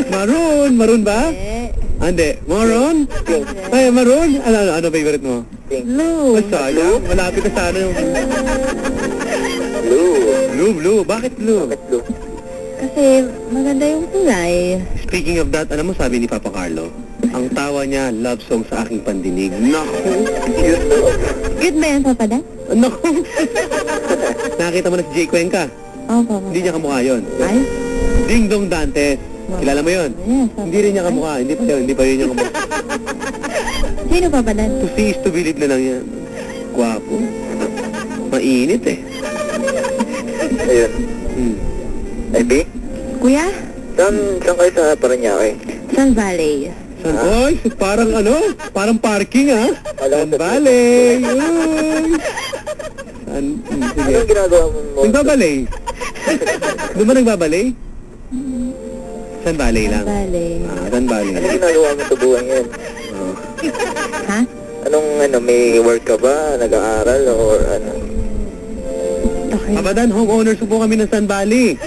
Maroon. Maroon ba? Eh, Hindi. Maroon? Pink. Ay, maroon? Ano favorite mo? Pink. blue. Ay, sayang. Malapit na sana yung... Blue. Blue. Bakit blue? Bakit blue? Kasi maganda yung kulay. Speaking of that, alam mo sabi ni Papa Carlo, ang tawa niya, love song sa aking pandinig. Naku! Yun, no? Good ba yan, Papa Dan? Naku! Nakita mo na si Jay Cuenca? Opo, Papa. Hindi niya kamukha yun. Ay? Ding Dong Dantes. Kilala mo yun? Yes, Papa. Hindi rin niya kamukha. Hindi pa yun yung kamukha. Sino, Papa Dan? To see is to believe na lang yan. Gwapo. Mainit eh. Ayun. Ivy? Kuya? Saan kayo sa Paranaque? Sun Valley. San Boy? Parang parang parking ah. Alam San ko sa- Valley. Uy. Sige. Anong ginagawa mo? Nagbabalay. Doon ba nagbabalay? San Valley Sun lang. Valley. San Valley. Anong ginagawa mo sa buwan yan? Oh. Ha? Anong may work ka ba? Nag-aaral or ano? Okay. Kabadan, homeowners po kami ng San Valley.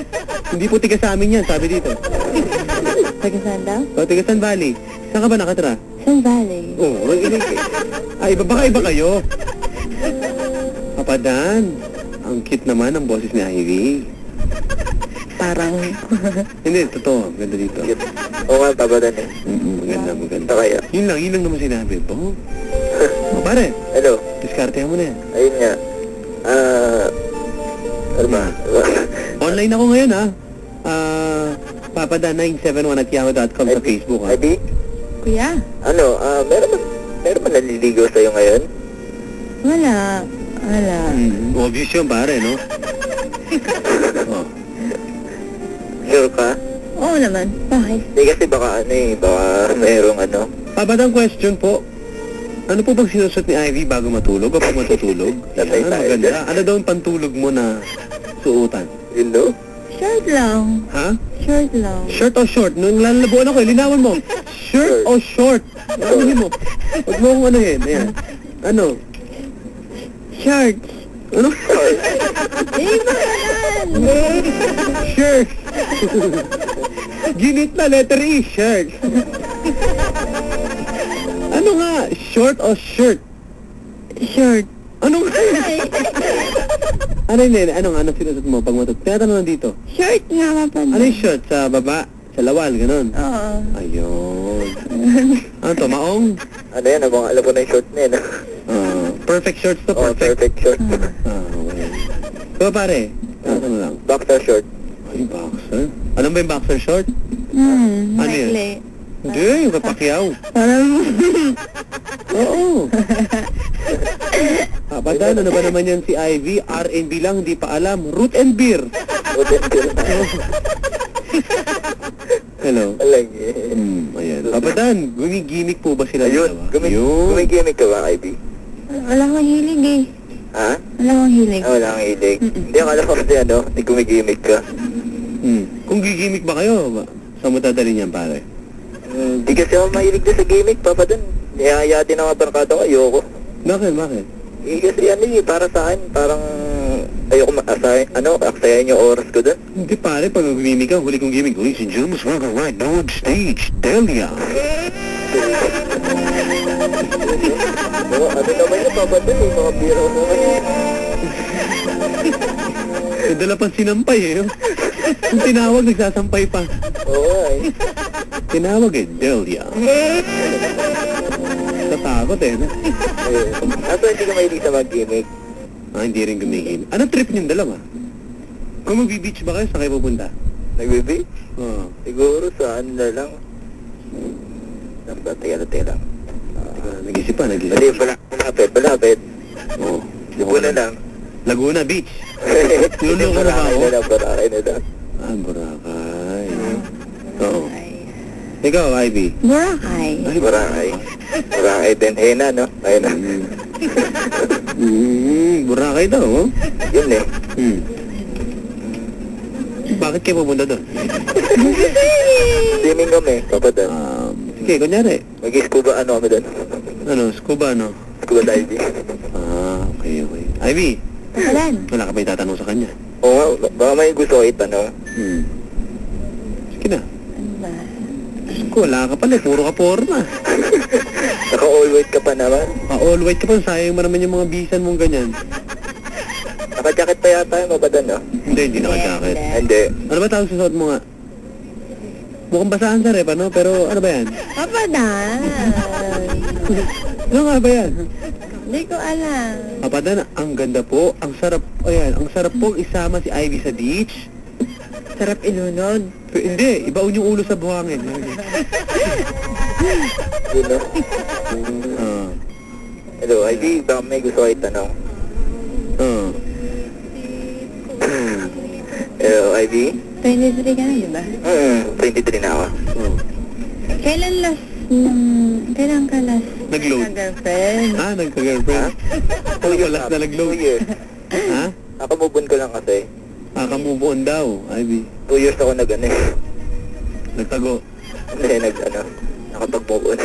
Hindi po tiga sa amin yan, sabi dito. Taga saan daw? O, tiga San Valley. Saan ka ba nakatira? Sun Valley. Oo, ay, baka iba kayo. Kapadan, ang cute naman ang boses ni Ivy. Parang... Hindi, totoo. Ganda dito. Cute. Oo nga, tabadan eh. Maganda. Ito kaya. Yun lang naman sinabi. Oh. Oh, pare, Hello? diskartehan mo na yan. Ayun nga. Ano ba? Online ako ngayon ha. Papada971@yahoo.com sa Facebook ha. Ivy? Kuya? Ano, meron ba naliligaw sa'yo ngayon? Wala. Obvious yun pare, no? Oh. Sure ka? Oo naman. Bakit? Hindi kasi baka baka merong ano. Papadang question po. Ano po bang sinusot ni Ivy bago matulog o pag matutulog? Tatay Yan, tayo maganda. dyan. Ano daw ang pantulog mo na suotan? Yun, no? Short lang. Ha? Short lang. Shirt o short? Nung lalabuan ako, linawan mo. Shirt o short? Ano mo? Huwag mo akong anuhin. Ayan. Ano? Shorts. Ano? Eh, bakalan! Shirt. Ginit na letter E, shirt. Ano nga? Short o shirt? Short. Ano nga? Ano yun? Anong sinusot mo pag matutulog? Tinatanong dito. Short nga, Papa Dan. Ano yung short? Sa baba? Sa lawal? Ganon? Oo. Ayun. Ano to? Maong? Ano yan? Alam ko na yung short na yun. Perfect shorts to? Oh, perfect short. Okay. So pare, ano lang? Boxer short. Ay, boxer? Ano ba yung boxer short? Ano yun? Maikli. Hindi, yung kapakyaw. Parang... Oo. Papadan, ano ba naman yan si Ivy? R&B lang, hindi pa alam. Root and beer. Hello. Alagi. Ayan. Papadan, gumigimik po ba sila Ayun. dalawa? Gumigimik ka ba, Ivy? Wala akong hilig eh. Ha? Wala akong hilig. Wala kang hilig. Hindi, akala ko kasi hindi gumigimik ka. Kung gigimik ba kayo, saan mo dadalhin yan, pare? Hindi kasi ako mahilig din sa gimmick, Papa Dan. Nihayati na mga barkada ko, ayoko. Bakit? Bakit? Kasi para sa akin, parang ayoko aksayan yung oras ko dun. Hindi pare, pag gumimik ka, huli kong gimik. Ladies and gentlemen, welcome right now on stage, Delia. Ano naman yun, Papa Dan, mga biro naman yun. Dala pang sinampay eh. Kung tinawag, nagsasampay pa. Oo, ay. Tinawag eh, Delia. Natakot eh, no? Aso hindi ka mahilig sa mag-gimmick? Hindi rin gumigimik. Anong trip niyong dalawa? Kung mag-beach ba kayo, saan kayo pupunta? Nag-beach? Oo. Siguro sa ano na lang. Teka lang. Nag-isip pa. Malapit. Oo. Laguna lang. Laguna Beach. Luloko na ba ako? Boracay na lang. Boracay. Oo. Ikaw, Ivy. Boracay. Boracay din. Hena, no? Ayun na. Boracay daw, oh. Yun eh. Bakit kayo pupunta doon? Swimming kami, kapatid. Sige, kunyari. Mag-scuba kami doon. Scuba, no? Scuba diving. Okay. Ivy, Pakalan. wala ka pa itatanong sa kanya. Oo nga, baka may gusto ko itanong. Sige na. ba? Diyos ko, wala ka pala. Puro ka porma. Naka-all white ka pa naman. All white ka pa. Sayang mo naman yung mga bisan mong ganyan. Naka-jacket pa yata yung mabadan, no? Hindi naka-jacket. Hindi. Ano ba tawag sa suot mo nga? Mukhang basahan sa rep, ano? Pero ano ba yan? Papadan. Ano nga ba yan? Hindi ko alam. Papadan, ang ganda po. Ang sarap, ayan, ang sarap po isama si Ivy sa beach. Sarap ilunod. Pero hindi, ibaon yung ulo sa buhangin. Yun, no? Ah, Hello, Ivy, baka may gusto kayo tanong. ah. Hello, Ivy? 23 ka na, di ba? 23 na ako. Oh. Kailan ka last Nag-load. girlfriend? Ah, nagka-girlfriend. Ano ba last na 2 nag-load? years. Ha? Nakamove on ko lang kasi. Ah, ka-move on daw, Ivy. 2 years ako nag-ano eh. Nagtago. Hindi, nakapag-move on.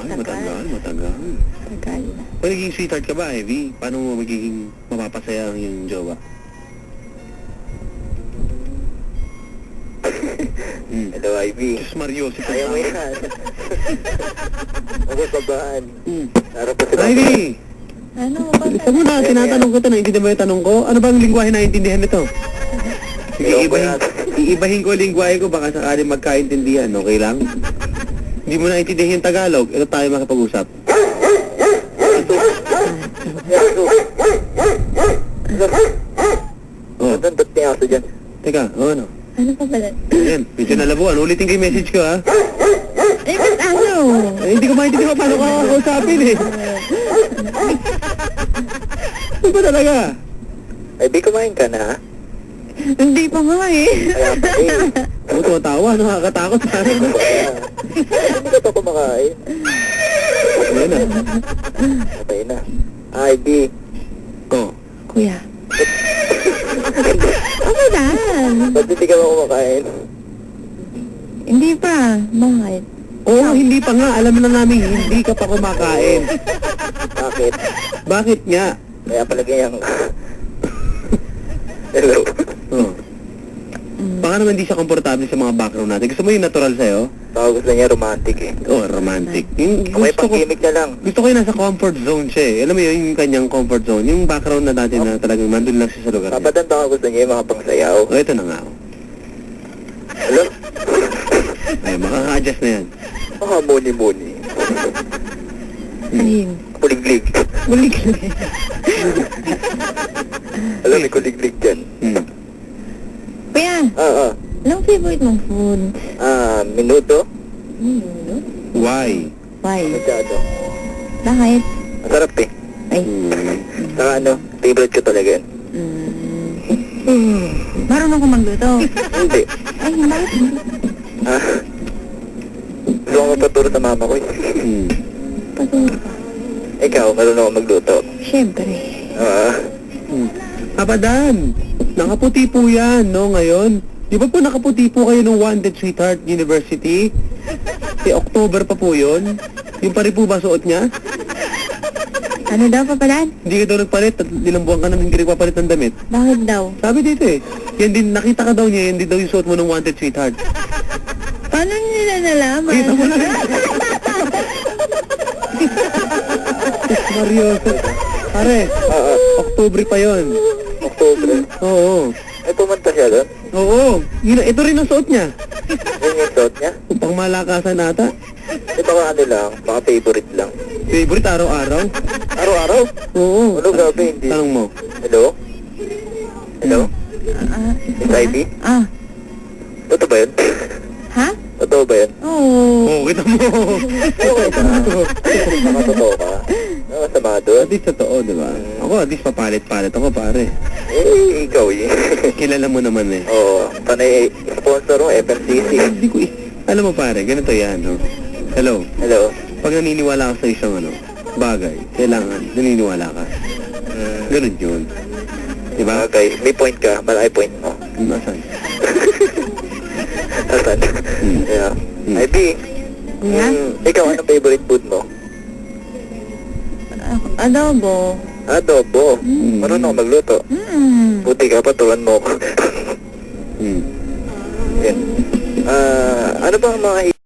Ay, matagal. Tagal na. Pag naging sweetheart ka ba, Ivy? Paano mo magiging mapapasaya ang iyong jowa? Hello, Ivy. Diyos Mario, si Ayaw mo yan. Huwag kang babahan. Harap pa si Ivy! Ano ba? Isa mo na, tinatanong ko ito, naiintindihan mo yung tanong ko? Ano bang lingwahe na intindihan nito? Sige, iibahin ko ang lingwahe ko, baka sakaling magkaintindihan, okay lang? Hindi mo naintindihan yung Tagalog, ito tayo makapag-usap. Oh, Nandot niya ako dyan. teka, ano? Ano pa pala? Ayan, medyo nalabuan. Ulitin ko yung message ko, ha? Eh, ba't ano? Eh, hindi ko maintindihan paano ko kausapin, eh. Ano ba talaga? Ivy, kumain ka na, ha? Hindi pa nga eh. Kaya pa eh. Ako tumatawa, nakakatakot sa akin. Hindi ka pa kumakain. Ayan na. Patay na. Ivy. Oh. Kuya. Ano na? Ba't hindi ka ba kumakain? Hindi pa. Bakit? Oo, hindi pa nga. Alam na namin, hindi ka pa kumakain. Bakit? Bakit nga? Kaya pala ganyan ka. Hello. Oh. Baka naman hindi siya komportable sa mga background natin. Gusto mo yung natural sa'yo? Baka gusto niya romantic eh. Oh, romantic. Yung May gusto ko, pang-gimmick na lang. gusto ko yung nasa comfort zone siya eh. Alam mo yun, yung kanyang comfort zone. Yung background na natin na talagang nandun lang siya sa lugar niya. Papadan baka gusto niya yung mga pangsayaw. Oh, ito na nga. Oh. Hello? Ay, makaka-adjust na yan. Baka muni-muni. Ayun. Kuliglig. Bulig na. Alam, may kuliglig dyan. Kuya, anong favorite mong food? Minuto? Why? Why? Masyado. Bakit? Masarap eh. Ay. Saka favorite ko talaga yan. Marunong ko magluto. Hindi. Ay, bakit hindi? Gusto ko magpaturo sa mama ko eh. Paturo ka. Ikaw, marunong ako magluto. Siyempre. Papadan, nakaputi po yan, no, ngayon. Di ba po nakaputi po kayo ng Wanted Sweetheart University? October pa po yun. Yung pa rin po ba suot niya? Ano daw, Papadan? Hindi ka daw nagpalit, at ilang buwan ka nang hindi nagpapalit ng damit. Bakit daw? Sabi dito eh, yan din, nakita ka daw niya, yan din daw yung suot mo ng Wanted Sweetheart. Paano nila nalaman? Kita mo na. Marioso. Pare, October pa yon. October. Oo. Ay, pumunta siya doon? Oo. Ito rin ang suot niya. Yun yung suot niya? Upang malakasan ata. Di baka ano lang, baka favorite lang. Favorite araw-araw? Araw-araw? Oo. Ano gabi, hindi? Tanong mo. Hello? Hello? Miss Ivy? Totoo ba yun? Ha? Totoo ba yun? Oo. Oo, kita mo. Baka totoo ka? Ano masama doon? At least totoo, di ba? Ako, at least papalit-palit ako, pare. Eh, ikaw eh. Kilala mo naman eh. Oo, panay sponsor mo, FMCC. Hindi ko alam mo pare, ganito yan, no? Hello. Hello? Pag naniniwala ka sa isang bagay, kailangan naniniwala ka. Ganun yun. Diba? Okay, may point ka, malaki point mo. Nasaan? Asan? Yeah. Ivy, Kuya? ikaw, anong favorite food mo? Adobo. Adobo. Marunong ako magluto. Buti ka, paturuan mo ako. Yan. Ano ba ang mga